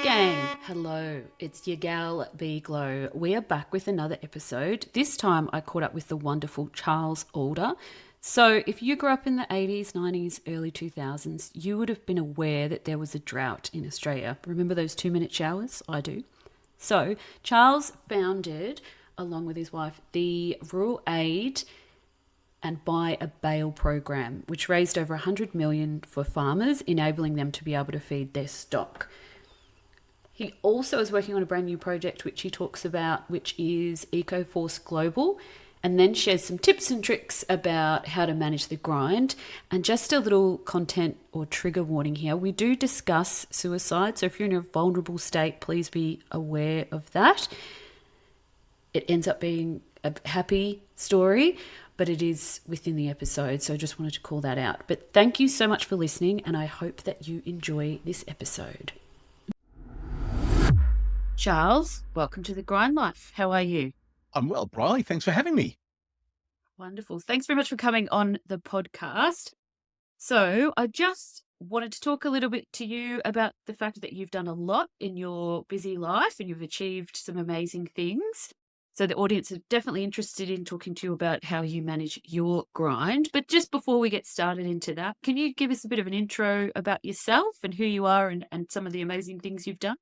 gang, hello, it's your gal B Glow. We are back with another episode. This time I caught up with the wonderful Charles Adler. So if you grew up in the 80s, 90s, early 2000s, you would have been aware that there was a drought in Australia. Remember those 2-minute showers? I do. So Charles founded, along with his wife, the Rural Aid and Buy a Bale program, which raised over 100 million for farmers, enabling them to be able to feed their stock. He also is working on a brand new project, which he talks about, which is EcoForce Global, and then shares some tips and tricks about how to manage the grind. And just a little content or trigger warning here. We do discuss suicide, so if you're in a vulnerable state, please be aware of that. It ends up being a happy story, but it is within the episode, so I just wanted to call that out. But thank you so much for listening, and I hope that you enjoy this episode. Charles, welcome to the Grind Lyfe. How are you? I'm well, Briley. Thanks for having me. Wonderful. Thanks very much for coming on the podcast. So I just wanted to talk a little bit to you about the fact that you've done a lot in your busy life and you've achieved some amazing things. So the audience are definitely interested in talking to you about how you manage your grind. But just before we get started into that, can you give us a bit of an intro about yourself and who you are and some of the amazing things you've done?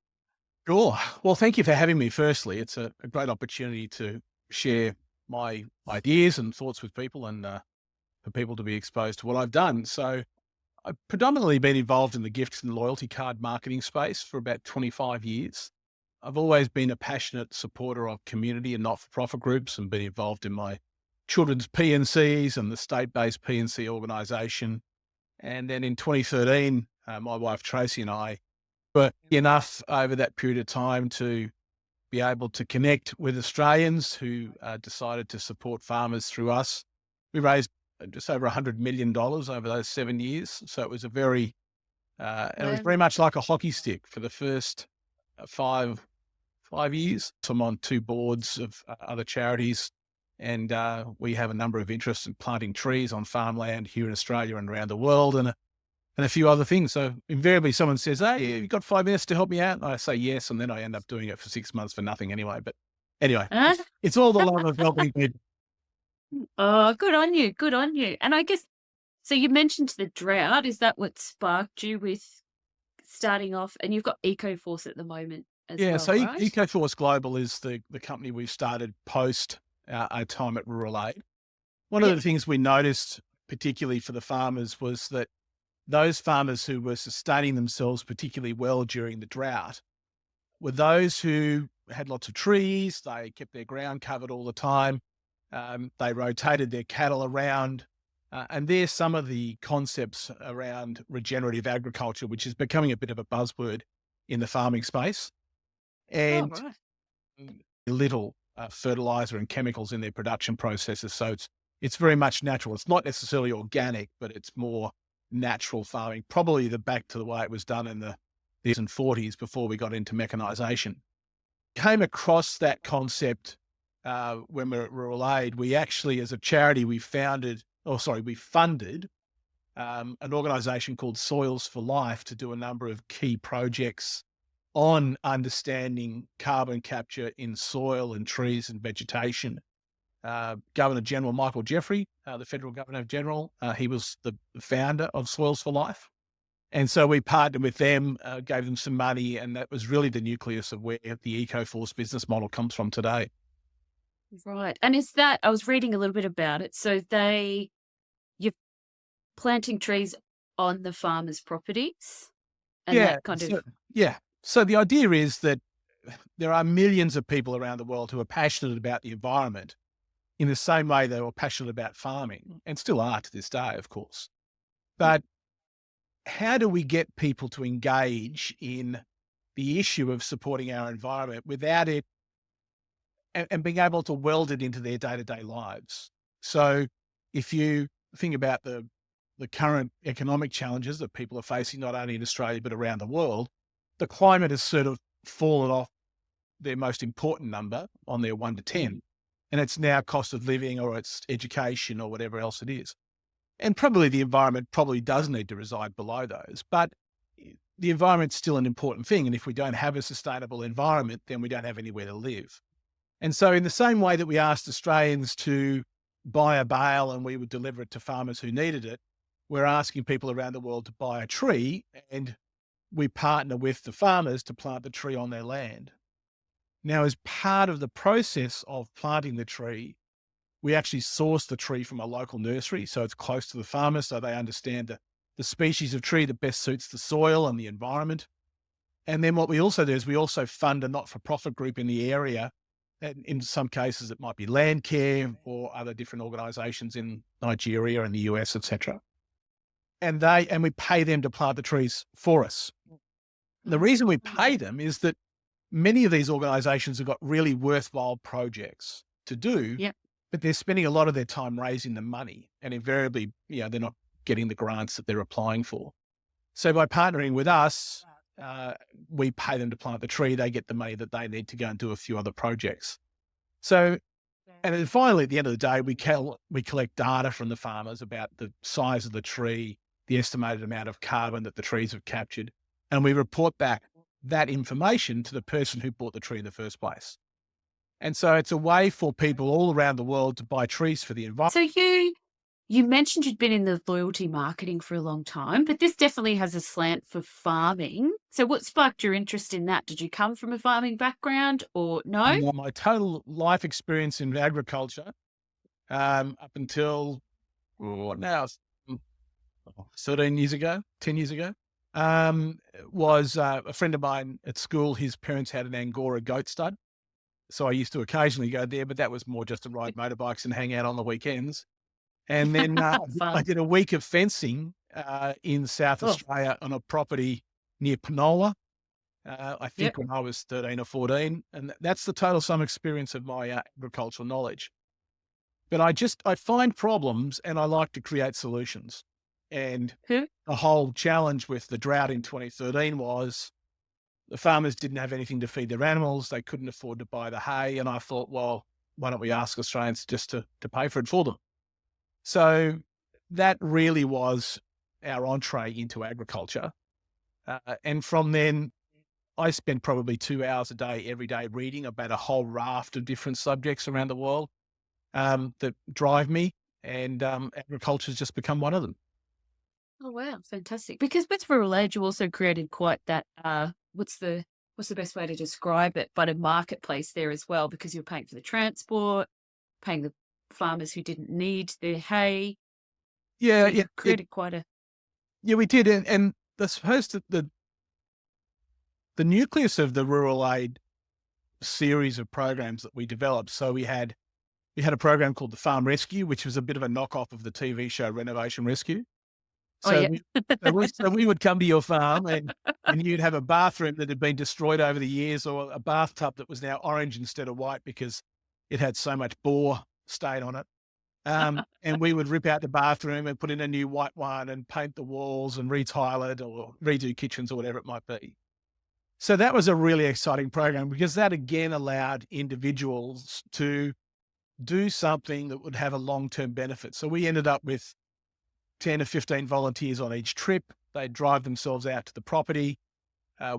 Sure. Well, thank you for having me. Firstly, it's a great opportunity to share my ideas and thoughts with people and for people to be exposed to what I've done. So I've predominantly been involved in the gifts and loyalty card marketing space for about 25 years. I've always been a passionate supporter of community and not-for-profit groups and been involved in my children's PNCs and the state-based PNC organisation. And then in 2013, my wife Tracy and I were enough over that period of time to be able to connect with Australians who decided to support farmers through us. We raised just over $100 million over those 7 years. So it was a very, it was very much like a hockey stick for the first 5 years. So I'm on 2 boards of other charities, and we have a number of interests in planting trees on farmland here in Australia and around the world, and a few other things. So invariably someone says, "Hey, you got 5 minutes to help me out?" And I say yes, and then I end up doing it for 6 months for nothing anyway. But anyway, it's all the love of helping people. Oh, good on you. Good on you. And I guess, so you mentioned the drought. Is that what sparked you with starting off? And you've got EcoForce at the moment as well, So right? EcoForce Global is the company we started post our time at Rural Aid. One of the things we noticed, particularly for the farmers, was that those farmers who were sustaining themselves particularly well during the drought were those who had lots of trees. They kept their ground covered all the time. They rotated their cattle around. And there's some of the concepts around regenerative agriculture, which is becoming a bit of a buzzword in the farming space. And little fertilizer and chemicals in their production processes. So it's very much natural. It's not necessarily organic, but it's more natural farming, probably back to the way it was done in the 30s and 40s before we got into mechanization. Came across that concept when we were at Rural Aid. We actually, as a charity, we funded an organization called Soils for Life to do a number of key projects on understanding carbon capture in soil and trees and vegetation. Governor General Michael Jeffrey, the federal Governor General, he was the founder of Soils for Life. And so we partnered with them, gave them some money, and that was really the nucleus of where the EcoForce business model comes from today. Right. And is that, I was reading a little bit about it. So you're planting trees on the farmers' properties? And So the idea is that there are millions of people around the world who are passionate about the environment in the same way they were passionate about farming, and still are to this day, of course. But how do we get people to engage in the issue of supporting our environment without it and being able to weld it into their day-to-day lives? So if you think about the current economic challenges that people are facing, not only in Australia, but around the world, the climate has sort of fallen off their most important number on their 1 to 10. And it's now cost of living, or it's education, or whatever else it is. And probably the environment probably does need to reside below those. But the environment's still an important thing. And if we don't have a sustainable environment, then we don't have anywhere to live. And so in the same way that we asked Australians to buy a bale and we would deliver it to farmers who needed it, we're asking people around the world to buy a tree, and we partner with the farmers to plant the tree on their land. Now, as part of the process of planting the tree, we actually source the tree from a local nursery, so it's close to the farmer, so they understand the species of tree that best suits the soil and the environment. And then what we also do is we also fund a not-for-profit group in the area. And in some cases, it might be Landcare or other different organisations in Nigeria and the US, etc. And we pay them to plant the trees for us. The reason we pay them is that many of these organisations have got really worthwhile projects to do, but they're spending a lot of their time raising the money, and invariably, they're not getting the grants that they're applying for. So by partnering with us, we pay them to plant the tree. They get the money that they need to go and do a few other projects. So, and then finally, at the end of the day, we collect data from the farmers about the size of the tree, the estimated amount of carbon that the trees have captured, and we report back that information to the person who bought the tree in the first place. And so it's a way for people all around the world to buy trees for the environment. So you mentioned you'd been in the loyalty marketing for a long time, but this definitely has a slant for farming. So what sparked your interest in that? Did you come from a farming background or no? My total life experience in agriculture, up until now, 13 years ago, 10 years ago, was a friend of mine at school. His parents had an Angora goat stud. So I used to occasionally go there, but that was more just to ride motorbikes and hang out on the weekends. And then I did a week of fencing in South Australia on a property near Penola, I think when I was 13 or 14. And that's the total sum experience of my agricultural knowledge. But I find problems and I like to create solutions. And the whole challenge with the drought in 2013 was the farmers didn't have anything to feed their animals. They couldn't afford to buy the hay. And I thought, well, why don't we ask Australians just to pay for it for them? So that really was our entree into agriculture. And from then, I spent probably 2 hours a day, every day, reading about a whole raft of different subjects around the world that drive me. And agriculture has just become one of them. Oh, wow. Fantastic. Because with Rural Aid, you also created quite that, what's the best way to describe it, but a marketplace there as well, because you're paying for the transport, paying the farmers who didn't need their hay. Yeah, so created quite a... Yeah, we did. And I suppose that the nucleus of the Rural Aid series of programs that we developed, so we had a program called the Farm Rescue, which was a bit of a knockoff of the TV show Renovation Rescue. So, so we would come to your farm and you'd have a bathroom that had been destroyed over the years, or a bathtub that was now orange instead of white because it had so much boar stain on it. And we would rip out the bathroom and put in a new white one and paint the walls and retile it or redo kitchens or whatever it might be. So that was a really exciting program because that again allowed individuals to do something that would have a long-term benefit. So we ended up with 10 or 15 volunteers on each trip. They'd drive themselves out to the property.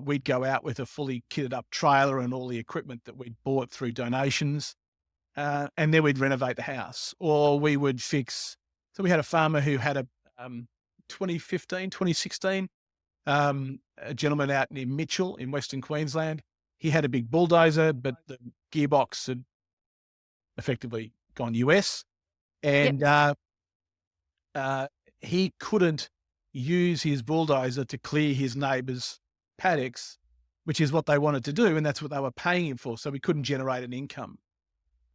We'd go out with a fully kitted up trailer and all the equipment that we'd bought through donations. And then we'd renovate the house, or we would fix. So we had a farmer who had a 2016, a gentleman out near Mitchell in Western Queensland. He had a big bulldozer, but the gearbox had effectively gone US. And he couldn't use his bulldozer to clear his neighbour's paddocks, which is what they wanted to do, and that's what they were paying him for. So we couldn't generate an income.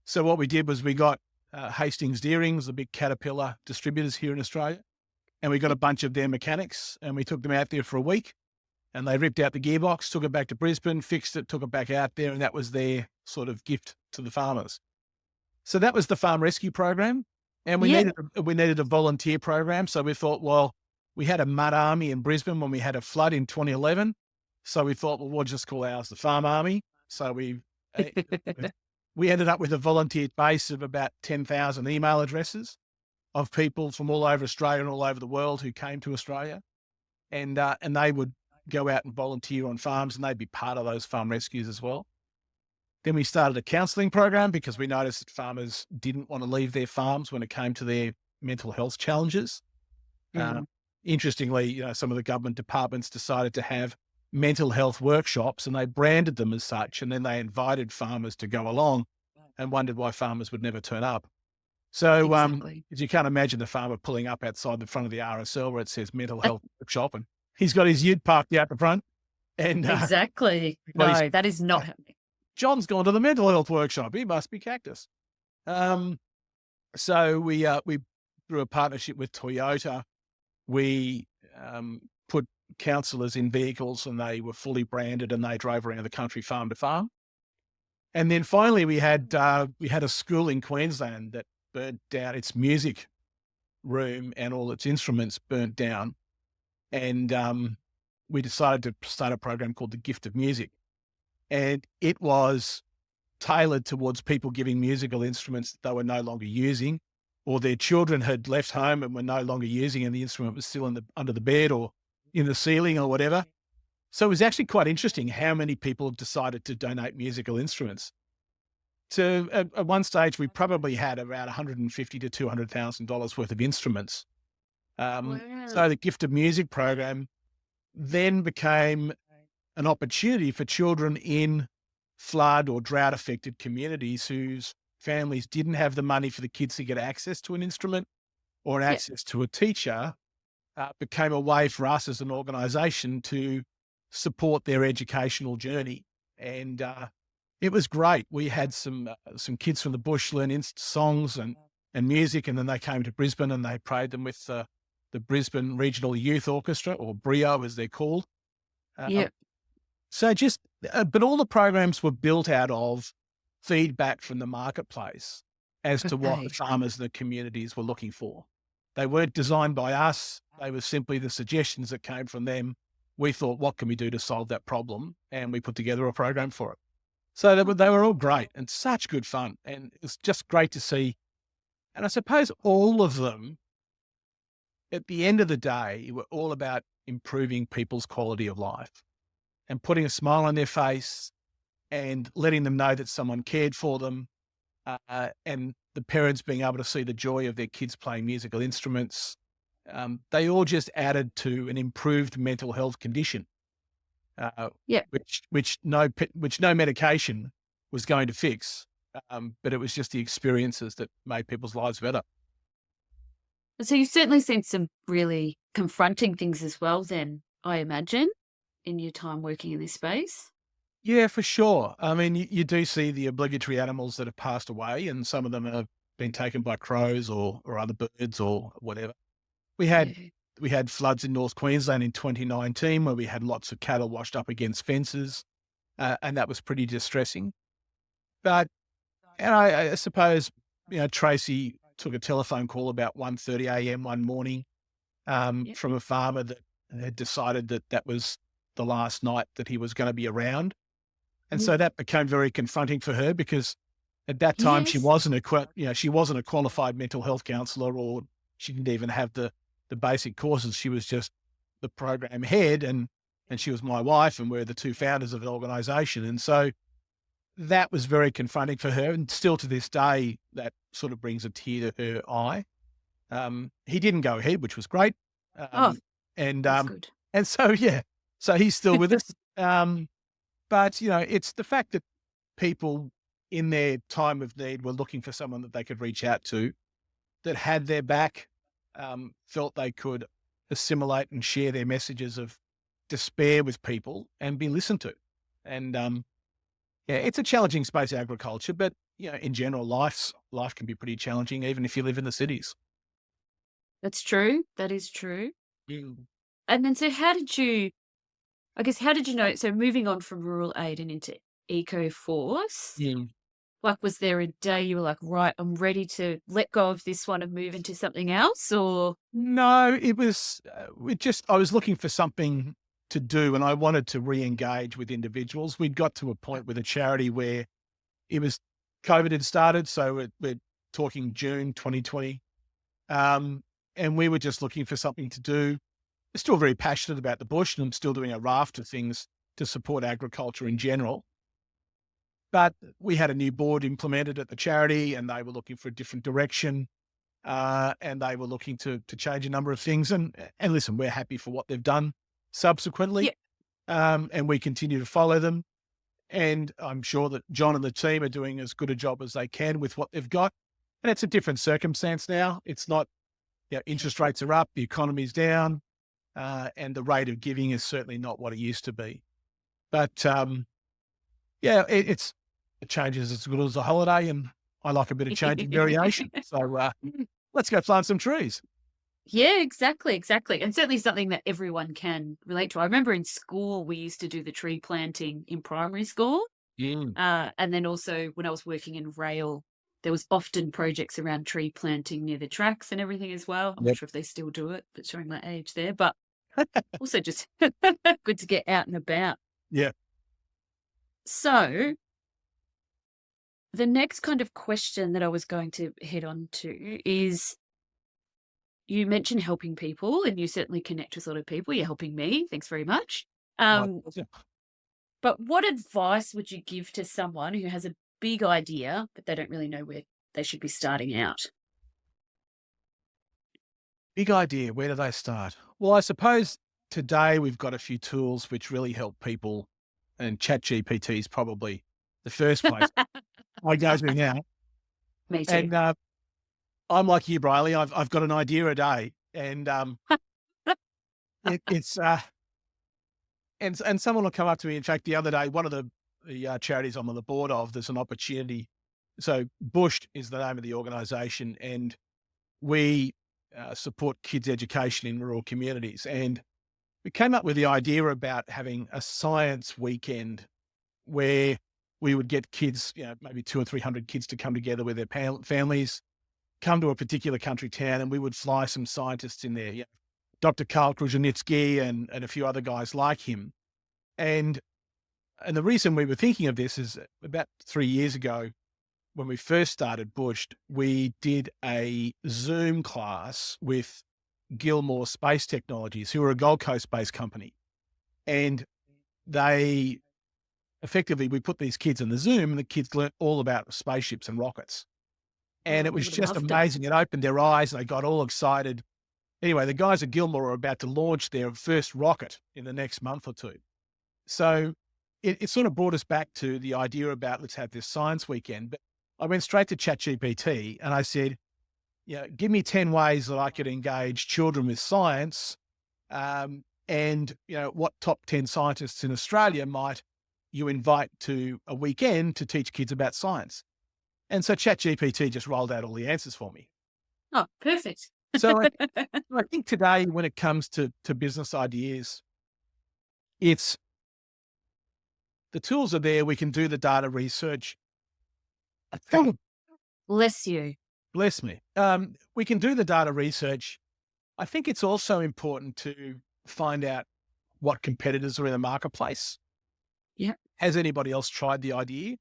So what we did was we got Hastings Deerings, the big Caterpillar distributors here in Australia, and we got a bunch of their mechanics, and we took them out there for a week, and they ripped out the gearbox, took it back to Brisbane, fixed it, took it back out there, and that was their sort of gift to the farmers. So that was the Farm Rescue program. And we needed a volunteer program. So we thought, well, we had a mud army in Brisbane when we had a flood in 2011. So we thought, well, we'll just call ours the Farm Army. So we ended up with a volunteer base of about 10,000 email addresses of people from all over Australia and all over the world who came to Australia. And they would go out and volunteer on farms, and they'd be part of those farm rescues as well. Then we started a counselling program because we noticed that farmers didn't want to leave their farms when it came to their mental health challenges. Uh, Mm. Interestingly, some of the government departments decided to have mental health workshops, and they branded them as such. And then they invited farmers to go along and wondered why farmers would never turn up. So, Exactly. as you can't imagine the farmer pulling up outside the front of the RSL where it says mental health workshop, and he's got his ute parked out the front, and Exactly. what he's No, that is not happening. John's gone to the mental health workshop. He must be cactus. So we through a partnership with Toyota, we put counsellors in vehicles, and they were fully branded, and they drove around the country farm to farm. And then finally, we had a school in Queensland that burnt down its music room, and all its instruments burnt down. And we decided to start a program called the Gift of Music, and it was tailored towards people giving musical instruments that they were no longer using, or their children had left home and were no longer using, and the instrument was still under the bed or in the ceiling or whatever. So it was actually quite interesting how many people decided to donate musical instruments. At one stage, we probably had around $150,000 to $200,000 worth of instruments. Wow. So the Gift of Music program then became an opportunity for children in flood or drought affected communities whose families didn't have the money for the kids to get access to an instrument or an Yeah. access to a teacher. Became a way for us as an organisation to support their educational journey. And it was great. We had some kids from the bush learn songs and music, and then they came to Brisbane and they played them with the Brisbane Regional Youth Orchestra, or BRIO as they're called. Yeah. So but all the programs were built out of feedback from the marketplace as to what Okay. the farmers and the communities were looking for. They weren't designed by us. They were simply the suggestions that came from them. We thought, what can we do to solve that problem? And we put together a program for it. So they were all great and such good fun. And it's just great to see. And I suppose all of them, at the end of the day, were all about improving people's quality of life and putting a smile on their face and letting them know that someone cared for them, and the parents being able to see the joy of their kids playing musical instruments. They all just added to an improved mental health condition, Yeah. which no medication was going to fix, but it was just the experiences that made people's lives better. So you've certainly seen some really confronting things as well then, I imagine, in your time working in this space. Yeah, for sure. I mean, you do see the obligatory animals that have passed away, and some of them have been taken by crows or other birds or whatever. We had Yeah. we had floods in North Queensland in 2019 where we had lots of cattle washed up against fences, and that was pretty distressing. But and I suppose Tracy took a telephone call about 1:30 a.m. one morning, Yep. from a farmer that had decided that that was the last night that he was going to be around. And Mm. so that became very confronting for her because at that time she Yes. wasn't she wasn't a qualified mental health counsellor, or she didn't even have the basic courses. She was just the program head, and she was my wife, and we're the two founders of the organisation. And so that was very confronting for her, and still to this day that sort of brings a tear to her eye. He didn't go ahead, which was great. Oh, And that's good. and so yeah, so he's still with us. But it's the fact that people in their time of need were looking for someone that they could reach out to, that had their back, felt they could assimilate and share their messages of despair with people and be listened to. And yeah, it's a challenging space, agriculture, but in general, life can be pretty challenging, even if you live in the cities. That's true. That is true. Mm. And then so how did you know, so moving on from rural aid and into eco force, Yeah. like was there a day you were like, right, I'm ready to let go of this one and move into something else? Or No, it was I was looking for something to do, and I wanted to re-engage with individuals. We'd got to a point with a charity where it was COVID had started, so we're talking June 2020, and we were just looking for something to do. still very passionate about the bush, and I'm still doing a raft of things to support agriculture in general. But we had a new board implemented at the charity, and they were looking for a different direction, and they were looking to change a number of things. And listen, we're happy for what they've done subsequently, Yeah. and we continue to follow them. And I'm sure that John and the team are doing as good a job as they can with what they've got. And it's a different circumstance now. It's not, interest rates are up, the economy's down, and the rate of giving is certainly not what it used to be. But it changes as good as a holiday, and I like a bit of change and variation. So let's go plant some trees. Yeah, exactly, exactly. And certainly something that everyone can relate to. I remember in school, we used to do the tree planting in primary school. Mm. And then also when I was working in rail, there was often projects around tree planting near the tracks and everything as well. I'm not Yep. sure if they still do it, but showing my age there. But also just good to get out and about. Yeah. So the next kind of question that I was going to head on to is, you mentioned helping people, and you certainly connect with a lot of people. You're helping me. Thanks very much. My Um, pleasure. but what advice would you give to someone who has a big idea, but they don't really know where they should be starting out? Big idea. Where do they start? Well, I suppose today we've got a few tools which really help people, and ChatGPT is probably the first place I go to now. Me too. And I'm like you, Briley. I've got an idea a day, and it's and someone will come up to me. In fact, the other day, one of the charities I'm on the board of, there's an opportunity. So Bush is the name of the organisation, and we support kids' education in rural communities. And we came up with the idea about having a science weekend where we would get kids, maybe 200 or 300 kids to come together with their families, come to a particular country town, and we would fly some scientists in there. Dr. Karl Krushenitsky and a few other guys like him. And the reason we were thinking of this is about 3 years ago, when we first started Bush, we did a Zoom class with Gilmore Space Technologies, who are a Gold Coast-based company. And we put these kids in the Zoom, and the kids learnt all about spaceships and rockets. And it I was would just love that. amazing. It opened their eyes, and they got all excited. Anyway, the guys at Gilmore are about to launch their first rocket in the next month or two. So it sort of brought us back to the idea about, let's have this science weekend. But I went straight to ChatGPT and I said, give me 10 ways that I could engage children with science. And what top 10 scientists in Australia might you invite to a weekend to teach kids about science? And so ChatGPT just rolled out all the answers for me. Oh, perfect. So I think today, when it comes to business ideas, it's the tools are there. We can do the data research. Bless you. Bless me. We can do the data research. I think it's also important to find out what competitors are in the marketplace. Yeah. Has anybody else tried the idea?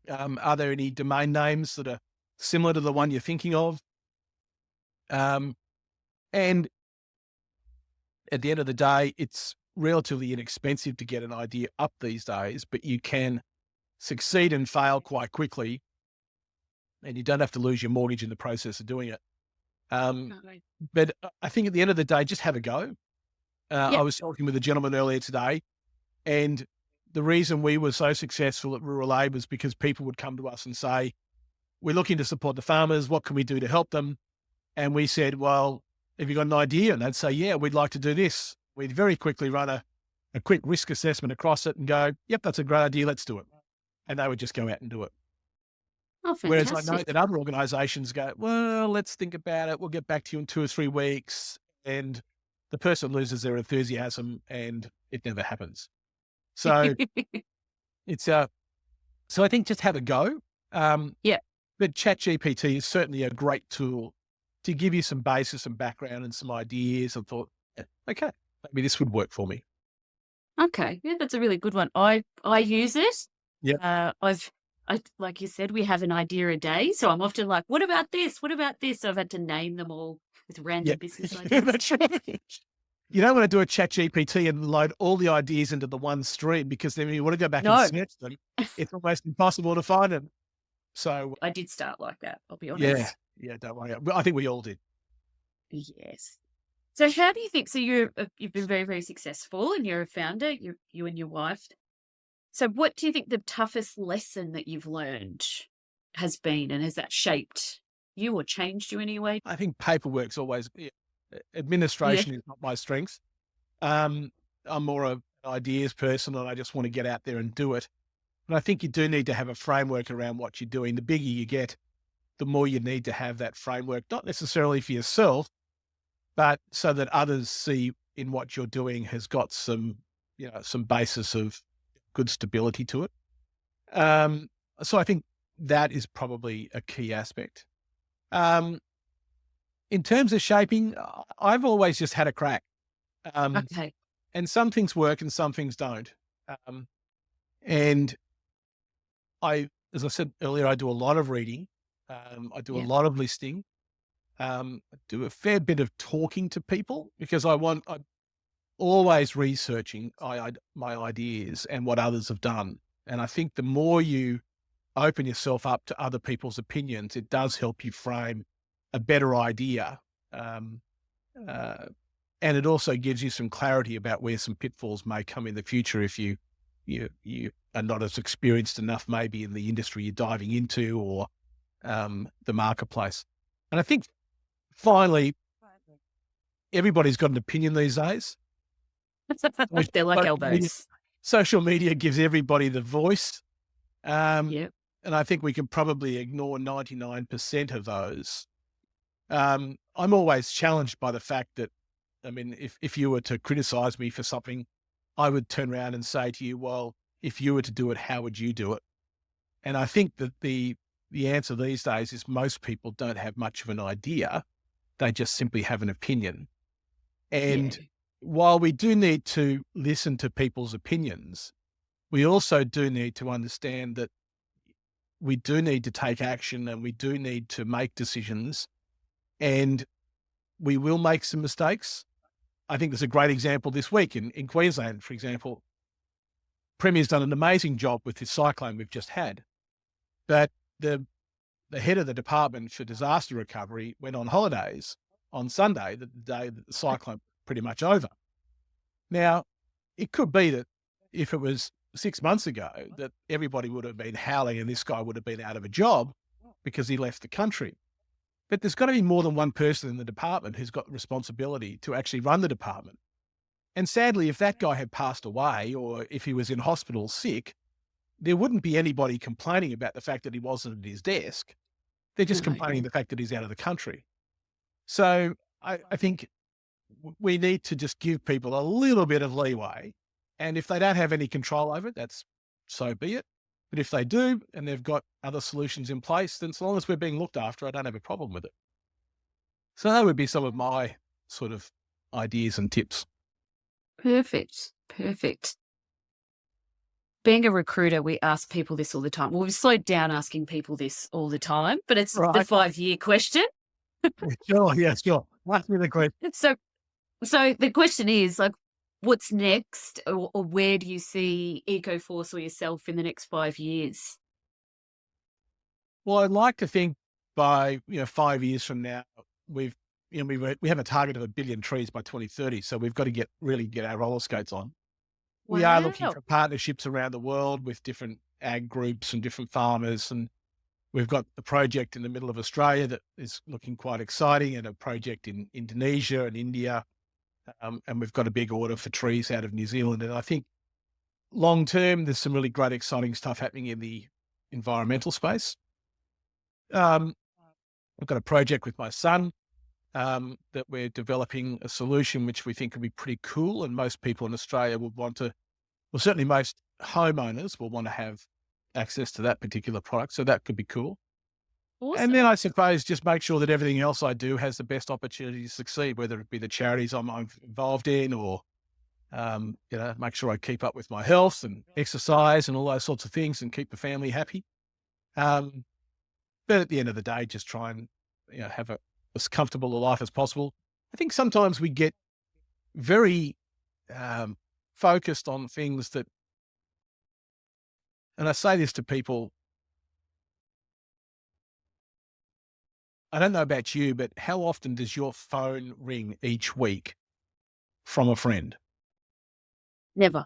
Are there any domain names that are similar to the one you're thinking of? And at the end of the day, it's relatively inexpensive to get an idea up these days, but you can succeed and fail quite quickly, and you don't have to lose your mortgage in the process of doing it. But I think at the end of the day, just have a go. I was talking with a gentleman earlier today, and the reason we were so successful at Rural Aid was because people would come to us and say, we're looking to support the farmers. What can we do to help them? And we said, well, have you got an idea? And they'd say, yeah, we'd like to do this. We'd very quickly run a quick risk assessment across it and go, yep, that's a great idea. Let's do it. And they would just go out and do it. Oh, Whereas fantastic. I know that other organisations go, well, let's think about it. We'll get back to you in 2 or 3 weeks. And the person loses their enthusiasm and it never happens. So so I think just have a go. But ChatGPT is certainly a great tool to give you some basis and background and some ideas. I thought, okay, maybe this would work for me. Okay. Yeah, that's a really good one. I use it. Yeah. Like you said, we have an idea a day. So I'm often like, what about this? What about this? So I've had to name them all with random business ideas. That's right. you don't want to do a chat GPT and load all the ideas into the one stream, because then when you want to go back and No, search them, it's almost impossible to find them. So I did start like that, I'll be yeah, honest. yeah, don't worry. I think we all did. Yes. So how do you think, so you've been very, very successful and you're a founder, you and your wife. So what do you think the toughest lesson that you've learned has been, and has that shaped you or changed you in any way? I think paperwork's always, yeah, Yeah. administration is not my strength. I'm more an ideas person, and I just want to get out there and do it. But I think you do need to have a framework around what you're doing. The bigger you get, the more you need to have that framework, not necessarily for yourself, but so that others see in what you're doing has got some, some basis of good stability to it. Um, so I think that is probably a key aspect. Um, in terms of shaping, I've always just had a crack. Um, Okay. and some things work and some things don't. Um, and as I said earlier, I do a lot of reading. I do a Yeah. lot of listening. I do a fair bit of talking to people, because I'm always researching my ideas and what others have done. And I think the more you open yourself up to other people's opinions, it does help you frame a better idea. Um, uh, and it also gives you some clarity about where some pitfalls may come in the future if you are not as experienced enough, maybe in the industry you're diving into, or the marketplace. And I think finally, everybody's got an opinion these days. They're like Social media, elbows. social media gives everybody the voice. Um, Yeah. and I think we can probably ignore 99% of those. I'm always challenged by the fact that, I mean, if you were to criticize me for something, I would turn around and say to you, well, if you were to do it, how would you do it? And I think that the answer these days is most people don't have much of an idea. They just simply have an opinion. Yeah. And while we do need to listen to people's opinions, we also do need to understand that we do need to take action, and we do need to make decisions, and we will make some mistakes. I think there's a great example this week in Queensland, for example. Premier's done an amazing job with this cyclone we've just had, but the head of the department for disaster recovery went on holidays on Sunday, the day that the cyclone pretty much over. Now, it could be that if it was 6 months ago, that everybody would have been howling and this guy would have been out of a job because he left the country. But there's got to be more than one person in the department who's got responsibility to actually run the department. And sadly, if that guy had passed away, or if he was in hospital sick, there wouldn't be anybody complaining about the fact that he wasn't at his desk. They're just No. complaining the fact that he's out of the country. So I think we need to just give people a little bit of leeway. And if they don't have any control over it, that's so be it. But if they do, and they've got other solutions in place, then so long as we're being looked after, I don't have a problem with it. So that would be some of my sort of ideas and tips. Perfect. Perfect. Being a recruiter, we ask people this all the time. Well, we've slowed down asking people this all the time, but it's the Right. 5-year question. Sure. Yeah, sure. Ask me the question. So the question is, like, what's next, or where do you see EcoForce or yourself in the next 5 years? Well, I'd like to think by 5 years from now, we've we have a target of 1 billion trees by 2030. So we've got to really get our roller skates on. We are looking Wow. for partnerships around the world with different ag groups and different farmers. And we've got a project in the middle of Australia that is looking quite exciting, and a project in Indonesia and India. And we've got a big order for trees out of New Zealand. And I think long term, there's some really great, exciting stuff happening in the environmental space. I've got a project with my son that we're developing a solution which we think could be pretty cool. And most people in Australia would want to, well, certainly most homeowners will want to have access to that particular product. So that could be cool. And Awesome. then I suppose just make sure that everything else I do has the best opportunity to succeed, whether it be the charities I'm involved in, or, make sure I keep up with my health and exercise and all those sorts of things, and keep the family happy. But at the end of the day, just try and, have as comfortable a life as possible. I think sometimes we get very focused on things that, and I say this to people, I don't know about you, but how often does your phone ring each week from a friend? Never.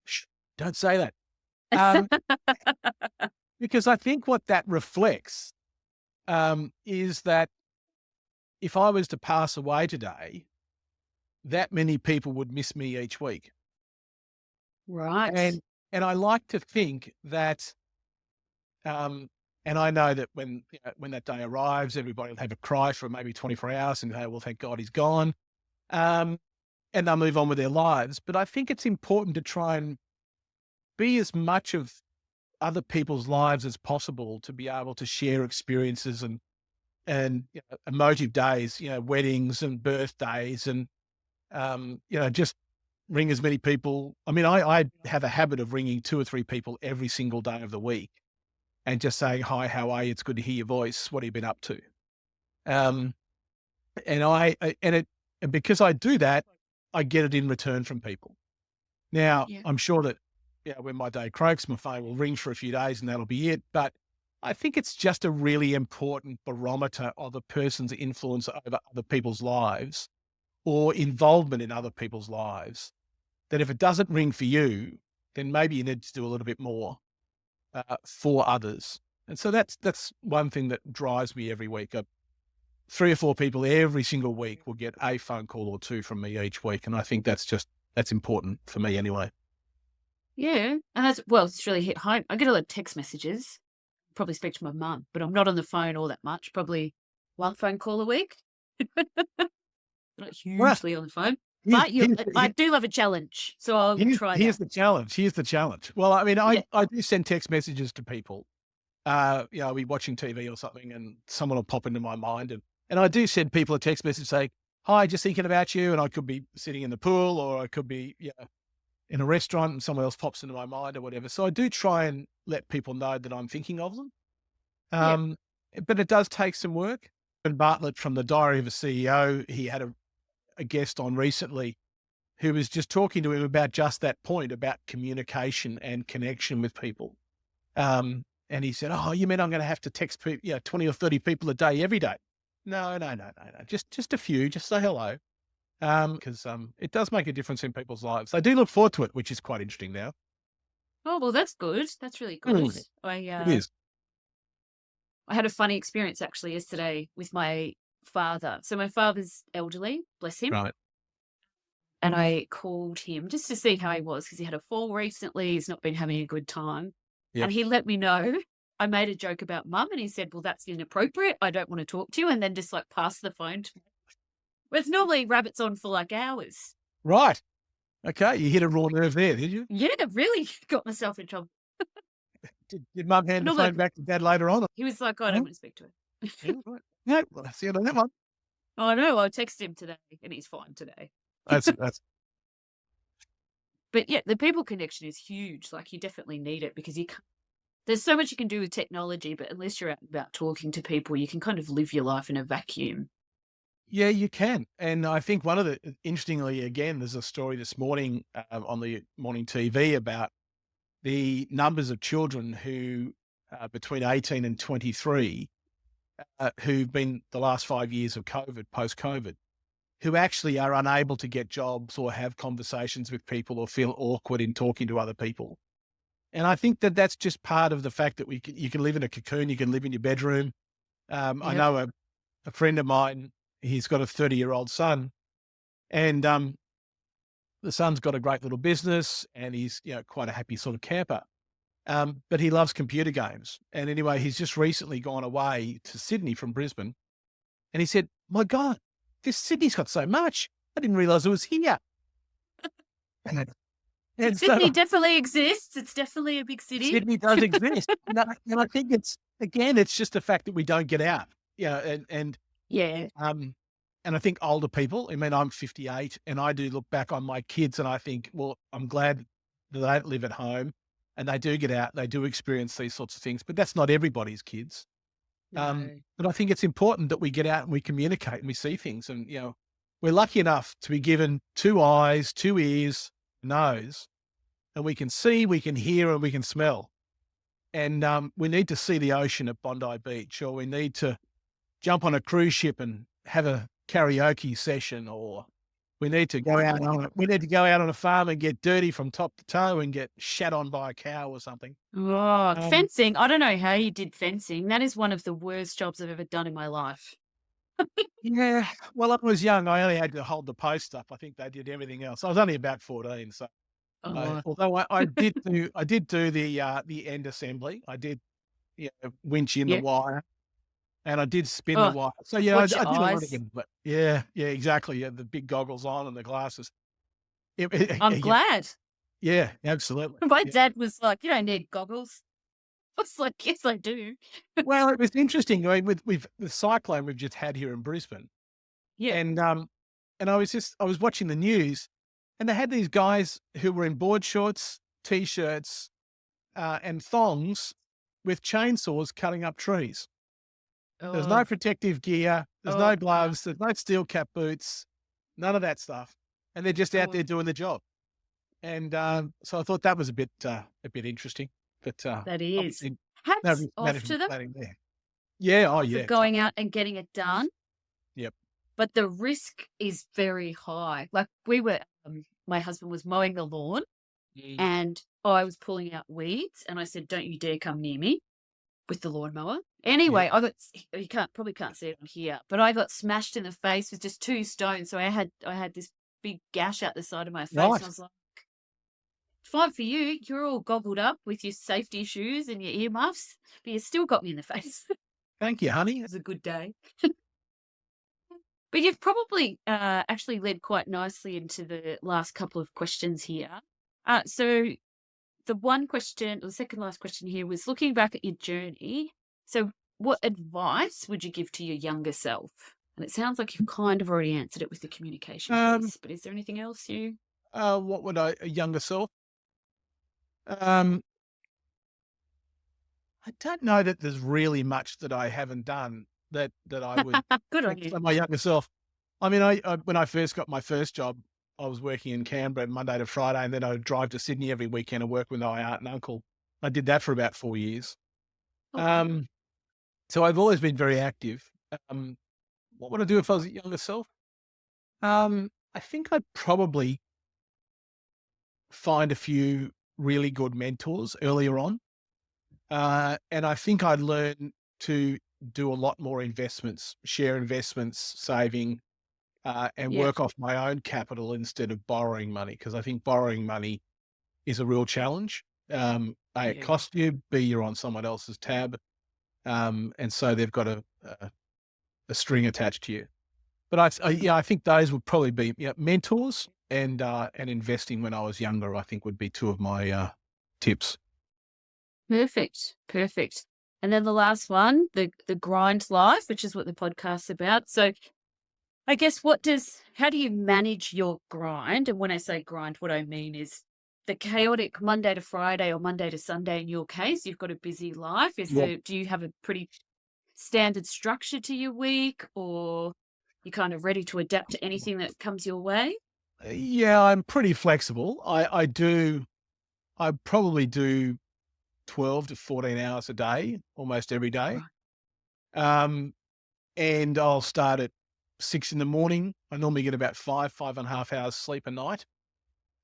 Shh, don't say that. Um, because I think what that reflects is that if I was to pass away today, that many people would miss me each week. Right. And I like to think that, um, and I know that when that day arrives, everybody will have a cry for maybe 24 hours and say, well, thank God he's gone. Um, and they'll move on with their lives. But I think it's important to try and be as much of other people's lives as possible to be able to share experiences and emotive days, weddings and birthdays and, just ring as many people. I mean, I have a habit of ringing 2 or 3 people every single day of the week and just saying, "Hi, how are you? It's good to hear your voice. What have you been up to?" Um, and because I do that, I get it in return from people. Now, Yeah. I'm sure that, when my day croaks, my phone will ring for a few days and that'll be it. But I think it's just a really important barometer of a person's influence over other people's lives or involvement in other people's lives. That if it doesn't ring for you, then maybe you need to do a little bit more for others. And so that's one thing that drives me every week. 3 or 4 people every single week will get a phone call or 2 from me each week, and I think that's important for me anyway. Yeah. And it's really hit home. I get a lot of text messages. Probably speak to my mum, but I'm not on the phone all that much. Probably one phone call a week. Not Well, hugely on the phone. here's But here's I the do love a challenge, so I'll try here's that. the challenge. Here's the challenge. Well, I mean, Yeah. I do send text messages to people. I'll be watching TV or something, and someone will pop into my mind, and I do send people a text message saying, "Hi, just thinking about you," and I could be sitting in the pool, or I could be, in a restaurant, and someone else pops into my mind or whatever. So I do try and let people know that I'm thinking of them. Yeah. Um, but it does take some work. And Bartlett from the Diary of a CEO, he had a guest on recently who was just talking to him about just that point about communication and connection with people. And he said, "Oh, you mean I'm going to have to text people, 20 or 30 people a day every day?" No, no, no, no, no. Just a few. Just say hello. Because it does make a difference in people's lives. They do look forward to it, which is quite interesting now. Oh, well, that's good. That's really good. Mm. I It is. I had a funny experience actually yesterday with my father. So my father's elderly, bless him. Right. And I called him just to see how he was because he had a fall recently. He's not been having a good time. Yep. And he let me know. I made a joke about mum and he said, well, that's inappropriate. I don't want to talk to you. And then just like pass the phone to me. Whereas normally rabbits on for like hours. Right. Okay. You hit a raw nerve there, did you? Yeah, really got myself in trouble. Did mum hand the Normally phone back to dad later on? he was like, "Oh, I don't No? want to speak to her." Yeah, right. No, well, that's it on that one. Oh, no, I texted him today and he's fine today. That's But yeah, the people connection is huge. Like you definitely need it because you can't, there's so much you can do with technology, but unless you're out and about talking to people, you can kind of live your life in a vacuum. yeah, you can. And I think one of the interestingly, again, there's a story this morning on the morning TV about the numbers of children who between 18 and 23 who've been the last 5 years of COVID, post COVID, who actually are unable to get jobs or have conversations with people or feel awkward in talking to other people. And I think that that's just part of the fact that you can live in a cocoon, you can live in your bedroom. I Yep. know a friend of mine, he's got a 30-year-old son, and the son's got a great little business, and he's quite a happy sort of camper. But he loves computer games. And anyway, he's just recently gone away to Sydney from Brisbane, and he said, "My God, this Sydney's got so much. I didn't realize it was here." And, and so Sydney definitely exists. It's definitely a big city. Sydney does exist. And I think it's just the fact that we don't get out. Yeah. Um, and I think older people, I mean, I'm 58 and I do look back on my kids and I think, well, I'm glad that they don't live at home and they do get out, they do experience these sorts of things, but that's not everybody's kids. No. But I think it's important that we get out and we communicate and we see things. And, we're lucky enough to be given 2 eyes, 2 ears, nose, and we can see, we can hear, and we can smell. And we need to see the ocean at Bondi Beach, or we need to jump on a cruise ship and have a karaoke session, or we need to go out on a farm and get dirty from top to toe and get shat on by a cow or something. Oh, Um, fencing. I don't know how you did fencing. That is one of the worst jobs I've ever done in my life. yeah, well, I was young. I only had to hold the post up. I think they did everything else. I was only about 14, so Oh, although I did do the end assembly. I did, winch in the yeah. wire, and I did spin the Oh, wire. So, yeah, watch your I did a lot of eyes. it, but yeah, exactly. Yeah, the big goggles on and the glasses. It I'm yeah, glad. yeah, absolutely. My Yeah. dad was like, "You don't need goggles." I was like, "Yes, I do." Well, it was interesting. I mean, with the cyclone we've just had here in Brisbane, Yeah. and I was watching the news, and they had these guys who were in board shorts, t-shirts, and thongs with chainsaws cutting up trees. There's no Oh, protective gear, there's oh, no no. gloves, there's no steel cap boots, none of that stuff, and they're just out Oh, there doing the job. And so I thought that was a bit interesting, but that is. obviously no Hats risk off to management them planning there. Yeah, oh for yeah, going out and getting it done, yep. but the risk is very high. Like my husband was mowing the lawn Mm. and I was pulling out weeds and I said, "Don't you dare come near me with the lawnmower." Anyway, Yep. you probably can't see it on here, but I got smashed in the face with just 2 stones. So I had this big gash out the side of my face and I Right. was like, "Fine for you. You're all gobbled up with your safety shoes and your earmuffs, but you still got me in the face." It Thank you, honey. was a good day. But you've probably actually led quite nicely into the last couple of questions here. So the one question, or the second last question here was looking back at your journey. So, what advice would you give to your younger self? And it sounds like you've kind of already answered it with the communication Um, piece, but is there anything else you? what would a younger self? Um, I don't know that there's really much that I haven't done that I would Good on you. tell my younger self. I mean, when I first got my first job, I was working in Canberra Monday to Friday, and then I would drive to Sydney every weekend and work with my aunt and uncle. I did that for about 4 years. Oh, wow. Um, so I've always been very active. Um, what would I do if I was a younger self? I think I'd probably find a few really good mentors earlier on. And I think I'd learn to do a lot more investments, share investments, saving, and Yeah. work off my own capital instead of borrowing money. Because I think borrowing money is a real challenge. A, it Yeah. costs you, B, you're on someone else's tab. And so they've got a string attached to you. But yeah, I think those would probably be, mentors and investing when I was younger, I think would be two of my tips. Perfect. Perfect. And then the last one, the grind life, which is what the podcast's about. So I guess how do you manage your grind? And when I say grind, what I mean is the chaotic Monday to Friday or Monday to Sunday in your case. You've got a busy life. Do you have a pretty standard structure to your week, or you kind of ready to adapt to anything that comes your way? Yeah, I'm pretty flexible. I probably do 12 to 14 hours a day, almost every day. Right. Um, and I'll start at 6 in the morning. I normally get about 5.5 hours sleep a night.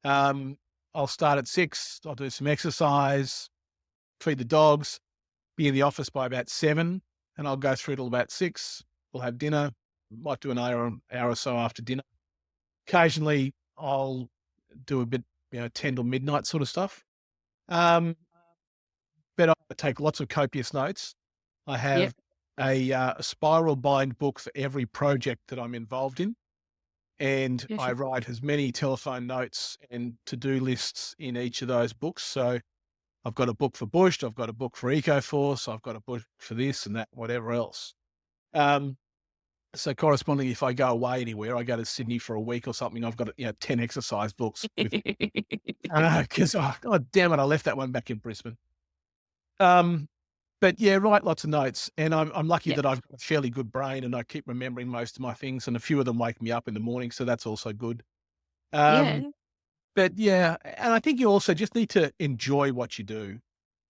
Um, I'll start at 6. I'll do some exercise, feed the dogs, be in the office by about 7, and I'll go through till about 6. We'll have dinner. Might do an hour or so after dinner. Occasionally, I'll do a bit, 10 till midnight sort of stuff. Um, but I take lots of copious notes. I Yep. have a spiral bind book for every project that I'm involved in, and I Perfect. write as many telephone notes and to-do lists in each of those books. So I've got a book for bush, I've got a book for EcoForce, I've got a book for this and that, whatever else. Um, so corresponding, if I go away anywhere, I go to Sydney for a week or something, I've got 10 exercise books with me. Because, oh, God damn it, I left that one back in Brisbane. Um, But yeah, write lots of notes, and I'm lucky Yeah. that I've got a fairly good brain, and I keep remembering most of my things, and a few of them wake me up in the morning, so that's also good. Um, Yeah. but yeah, and I think you also just need to enjoy what you do,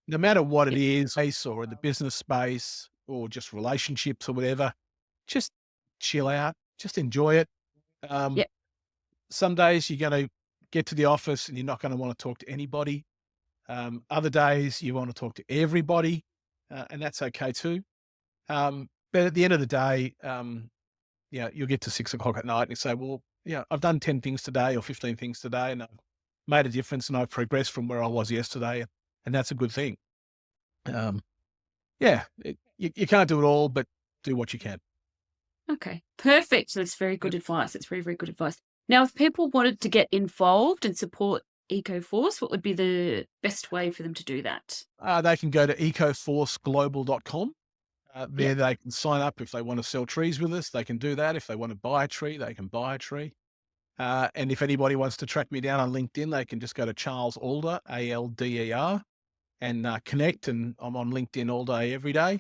no matter what it Yeah. is, space or in the business space or just relationships or whatever. Just chill out, just enjoy it. Um, Yeah. some days you're going to get to the office and you're not going to want to talk to anybody. Other days you want to talk to everybody, and that's okay too. But at the end of the day, you'll get to 6 o'clock at night and you say, well, yeah, I've done 10 things today or 15 things today and I've made a difference and I've progressed from where I was yesterday. And that's a good thing. Um, you can't do it all, but do what you can. Okay. Perfect. That's very good Yep. advice. That's very, very good advice. Now, if people wanted to get involved and support EcoForce, what would be the best way for them to do that? They can go to ecoforceglobal.com. Yeah. There they can sign up if they want to sell trees with us. They can do that. If they want to buy a tree, they can buy a tree. And if anybody wants to track me down on LinkedIn, they can just go to Charles Alder, Alder, and connect. And I'm on LinkedIn all day, every day,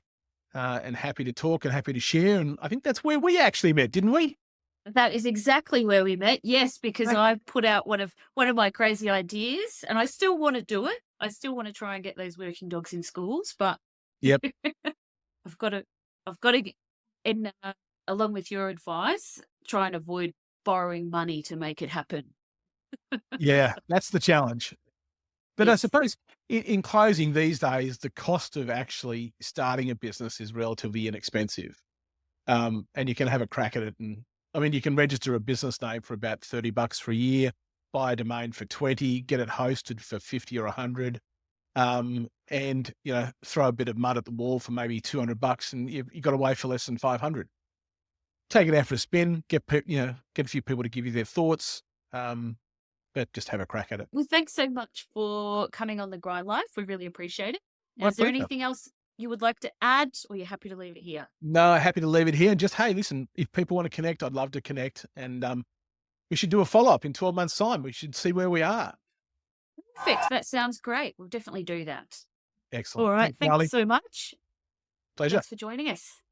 and happy to talk and happy to share. And I think that's where we actually met, didn't we? That is exactly where we met. Yes, because Right. I put out one of my crazy ideas, and I still want to do it. I still want to try and get those working dogs in schools, but Yep. I've got to, I've got to, and along with your advice, try and avoid borrowing money to make it happen. Yeah, that's the challenge. But I Yes. suppose in closing these days, the cost of actually starting a business is relatively inexpensive. And you can have a crack at it. And I mean, you can register a business name for about $30 for a year, buy a domain for 20, get it hosted for 50 or 100. And throw a bit of mud at the wall for maybe $200 and you got away for less than 500. Take it out for a spin, get a few people to give you their thoughts. But just have a crack at it. Well, thanks so much for coming on the Grind Life. We really appreciate it. Now, My is there pleasure. anything else you would like to add, or you're happy to leave it here? No, happy to leave it here. And just, hey, listen, if people want to connect, I'd love to connect. And we should do a follow up in 12 months' time. We should see where we are. Perfect. That sounds great. We'll definitely do that. Excellent. All right. Thanks, Thanks Charlie. so much. Pleasure. Thanks for joining us.